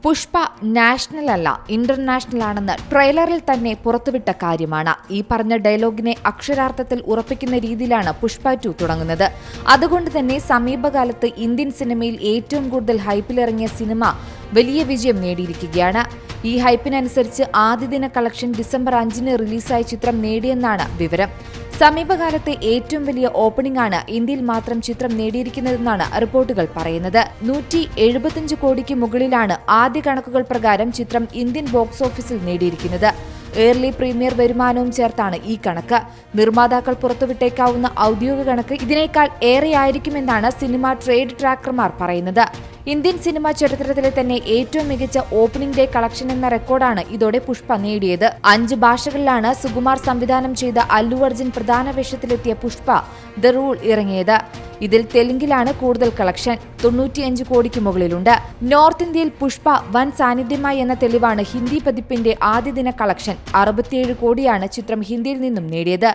Pushpa national അല്ല international ആണെന്ന് ട്രെയിലറിൽ തന്നെ പുറത്തുവിട്ട കാര്യമാണ്. ഈ പറഞ്ഞ ഡയലോഗിനെ അക്ഷരാർത്ഥത്തിൽ ഉറപ്പിക്കുന്ന രീതിയിലാണ് പുഷ്പ 2 തുടങ്ങുന്നത്. അതുകൊണ്ട് തന്നെ സമീപകാലത്ത് ഇന്ത്യൻ സിനിമയിൽ ഏറ്റവും കൂടുതൽ ഹൈപ്പിലിറങ്ങിയ സിനിമ വലിയ വിജയം നേടിയിരിക്കുകയാണ്. ഈ ഹൈപ്പിനനുസരിച്ച് ആദ്യദിന കളക്ഷൻ ഡിസംബർ 5-ന് റിലീസായ ചിത്രം നേടിയെന്നാണ് വിവരം. സമീപകാലത്തെ ഏറ്റവും വലിയ ഓപ്പണിംഗ് ആണ് ഇന്ത്യയിൽ മാത്രം ചിത്രം നേടിയിരിക്കുന്നതെന്നാണ് റിപ്പോർട്ടുകൾ പറയുന്നത്. 175 കോടിക്ക് മുകളിലാണ് ആദ്യ കണക്കുകൾ പ്രകാരം ചിത്രം ഇന്ത്യൻ ബോക്സ് ഓഫീസിൽ നേടിയിരിക്കുന്നത്. ഏർലി പ്രീമിയർ വരുമാനവും ചേർത്താണ് ഈ കണക്ക്. നിർമ്മാതാക്കൾ പുറത്തുവിട്ടേക്കാവുന്ന ഔദ്യോഗിക കണക്ക് ഇതിനേക്കാൾ ഏറെയായിരിക്കുമെന്നാണ് സിനിമ ട്രേഡ് ട്രാക്കർമാർ പറയുന്നത്. ഇന്ത്യൻ സിനിമാ ചരിത്രത്തിലെ തന്നെ ഏറ്റവും മികച്ച ഓപ്പണിംഗ് ഡേ കളക്ഷൻ എന്ന റെക്കോർഡാണ് ഇതോടെ പുഷ്പ നേടിയത്. 5 ഭാഷകളിലാണ് സുകുമാർ സംവിധാനം ചെയ്ത അല്ലു അർജുൻ പ്രധാന വേഷത്തിലെത്തിയ പുഷ്പ ദ റൂൾ ഇറങ്ങിയത്. ഇതിൽ തെലുങ്കിലാണ് കൂടുതൽ കളക്ഷൻ, 95 കോടിക്ക് മുകളിലുണ്ട്. നോർത്ത് ഇന്ത്യയിൽ പുഷ്പ വൻ സാന്നിധ്യമായി എന്ന തെളിവാണ് ഹിന്ദി പതിപ്പിന്റെ ആദ്യദിന കളക്ഷൻ. 67 കോടിയാണ് ചിത്രം ഹിന്ദിയിൽ നിന്നും നേടിയത്.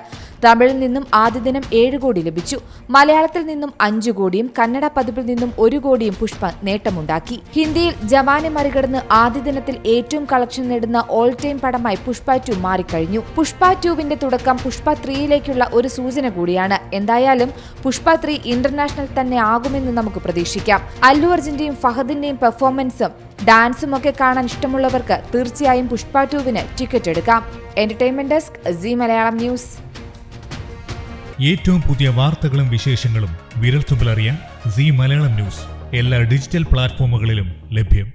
തമിഴിൽ നിന്നും ആദ്യ ദിനം 7 കോടി ലഭിച്ചു. മലയാളത്തിൽ നിന്നും 5 കോടിയും കന്നഡ പതിപ്പിൽ നിന്നും 1 കോടിയും പുഷ്പ നേട്ടമുണ്ടാക്കി. ഹിന്ദിയിൽ ജവാനെ മറികടന്ന് ആദ്യ ദിനത്തിൽ ഏറ്റവും കളക്ഷൻ നേടുന്ന ഓൾ ടൈം പടമായി പുഷ്പ 2 മാറിക്കഴിഞ്ഞു. പുഷ്പ 2വിന്റെ തുടക്കം പുഷ്പ 3യിലേക്കുള്ള ഒരു സൂചന കൂടിയാണ്. എന്തായാലും പുഷ്പ 3 ഇന്റർനാഷണൽ തന്നെ ആകുമെന്ന് നമുക്ക് പ്രതീക്ഷിക്കാം. അല്ലു അർജുന്റെയും ഫഹദിന്റെയും പെർഫോമൻസും ഡാൻസും ഒക്കെ കാണാൻ ഇഷ്ടമുള്ളവർക്ക് തീർച്ചയായും പുഷ്പ 2വിന് ടിക്കറ്റ് എടുക്കാം. Entertainment desk, Zee Malayalam news. ഏറ്റവും പുതിയ വാർത്തകളും വിശേഷങ്ങളും വിരൽത്തുമ്പിലറിയാൻ സീ മലയാളം ന്യൂസ് എല്ലാ ഡിജിറ്റൽ പ്ലാറ്റ്ഫോമുകളിലും ലഭ്യം.